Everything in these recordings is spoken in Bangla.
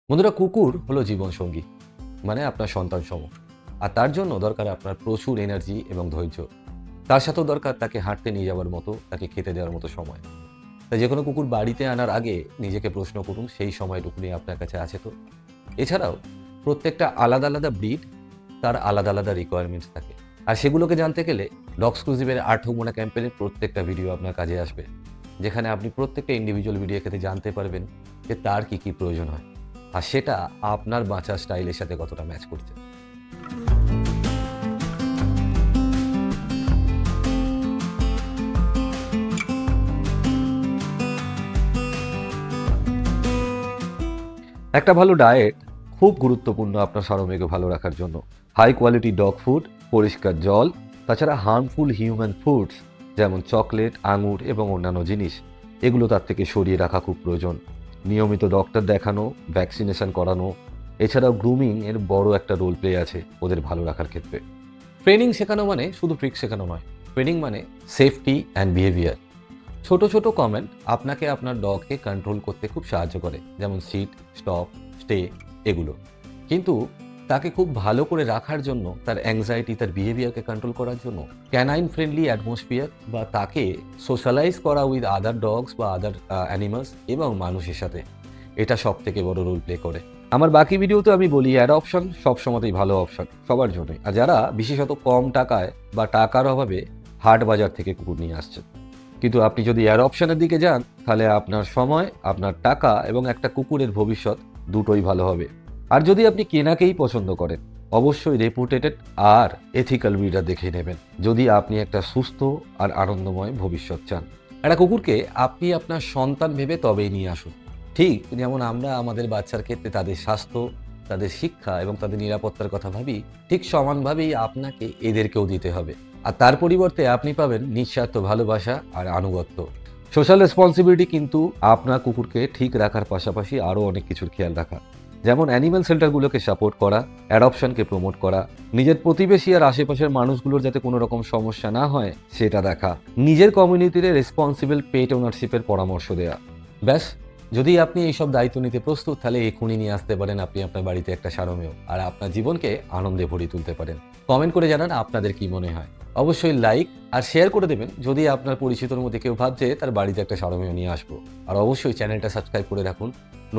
বন্ধুরা, কুকুর হলো জীবনসঙ্গী, মানে আপনার সন্তান সম। আর তার জন্য দরকার আপনার প্রচুর এনার্জি এবং ধৈর্য। তার সাথেও দরকার তাকে হাঁটতে নিয়ে যাওয়ার মতো, তাকে খেতে দেওয়ার মতো সময়। তাই যে কোনো কুকুর বাড়িতে আনার আগে নিজেকে প্রশ্ন করুন, সেই সময়টুকুনি আপনার কাছে আছে তো। এছাড়াও প্রত্যেকটা আলাদা আলাদা ব্রিড, তার আলাদা আলাদা রিকোয়ারমেন্টস থাকে। আর সেগুলোকে জানতে গেলে ডগস্ক্লুসিভের ৮ হোক মোনা ক্যাম্পেইনের প্রত্যেকটা ভিডিও আপনার কাজে আসবে, যেখানে আপনি প্রত্যেকটা ইন্ডিভিজুয়াল ভিডিও ক্ষেত্রে জানতে পারবেন যে তার কী কী প্রয়োজন হয়, আর সেটা আপনার বাঁচার স্টাইলের সাথে কতটা ম্যাচ করছে। একটা ভালো ডায়েট খুব গুরুত্বপূর্ণ আপনার সারমেয়কে ভালো রাখার জন্য। হাই কোয়ালিটি ডগ ফুড, পরিষ্কার জল, তাছাড়া হার্মফুল হিউম্যান ফুডস যেমন চকলেট, আঙুর এবং অন্যান্য জিনিস, এগুলো তার থেকে সরিয়ে রাখা খুব প্রয়োজন। নিয়মিত ডক্টর দেখানো, ভ্যাকসিনেশন করানো, এছাড়াও গ্রুমিং এর বড় একটা রোল প্লে আছে ওদের ভালো রাখার ক্ষেত্রে। ট্রেনিং শেখানো মানে শুধু ট্রিক শেখানো নয়, ট্রেনিং মানে সেফটি অ্যান্ড বিহেভিয়ার। ছোট ছোট কমেন্ট আপনাকে আপনার ডগকে কন্ট্রোল করতে খুব সাহায্য করে, যেমন সিট, স্টপ, স্টে, এগুলো। কিন্তু তাকে খুব ভালো করে রাখার জন্য, তার অ্যাংজাইটি, তার বিহেভিয়ারকে কন্ট্রোল করার জন্য ক্যানাইন ফ্রেন্ডলি অ্যাটমসফিয়ার বা তাকে সোশ্যালাইজ করা উইথ আদার ডগস বা আদার অ্যানিমালস এবং মানুষের সাথে, এটা সব থেকে বড় রোল প্লে করে। আমার বাকি ভিডিওতে আমি বলি অ্যাডপশন সবসময়তেই ভালো অপশন সবার জন্যই, আর যারা বিশেষত কম টাকায় বা টাকার অভাবে হাট বাজার থেকে কুকুর নিয়ে আসছেন। কিন্তু আপনি যদি এয়ার অপশনের দিকে যান, তাহলে আপনার সময়, আপনার টাকা এবং একটা কুকুরের ভবিষ্যৎ দুটোই ভালো হবে। আর যদি আপনি কেনাকেই পছন্দ করেন, অবশ্যই রেপুটেটেড আর এথিক্যাল ব্রিডার দেখে নেবেন, যদি আপনি একটা সুস্থ আর আনন্দময় ভবিষ্যৎ চান। একটা কুকুরকে আপনি আপনার সন্তান ভেবে তবেই নিয়ে আসুন। ঠিক যেমন আমরা আমাদের বাচ্চার ক্ষেত্রে তাদের স্বাস্থ্য, তাদের শিক্ষা এবং তাদের নিরাপত্তার কথা ভাবি, ঠিক সমানভাবেই আপনাকে এদেরকেও দিতে হবে। আর তার পরিবর্তে আপনি পাবেন নিঃস্বার্থ ভালোবাসা আর আনুগত্য। সোশ্যাল রেসপন্সিবিলিটি কিন্তু আপনার কুকুরকে ঠিক রাখার পাশাপাশি আরও অনেক কিছুর খেয়াল রাখা, যেমন অ্যানিম্যাল শেল্টারগুলোকে সাপোর্ট করা, অ্যাডপশনকে প্রমোট করা, নিজের প্রতিবেশী আর আশেপাশের মানুষগুলোর যাতে কোনো রকম সমস্যা না হয় সেটা দেখা, নিজের কমিউনিটিতে রেসপন্সিবল পেট ওনারশিপের পরামর্শ দেয়া। ব্যাস, যদি আপনি এইসব দায়িত্ব নিতে প্রস্তুত, তাহলে এখনই নিয়ে আসতে পারেন আপনি আপনার বাড়িতে একটা সারমেয়, আর আপনার জীবনকে আনন্দে ভরিয়ে তুলতে পারেন। কমেন্ট করে জানান আপনাদের কি মনে হয়। অবশ্যই লাইক আর শেয়ার করে দেবেন যদি আপনার পরিচিতর মধ্যে কেউ ভাবছে তার বাড়িতে একটা সারমেয় নিয়ে আসবো। আর অবশ্যই চ্যানেলটা সাবস্ক্রাইব করে রাখুন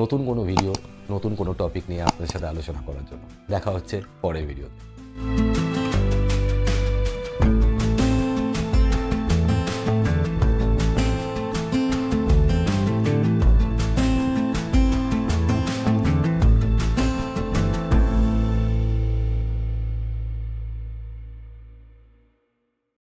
নতুন কোনো ভিডিও, নতুন কোনো টপিক নিয়ে আপনার সাথে আলোচনা করার জন্য। দেখা হচ্ছে পরের ভিডিওতে।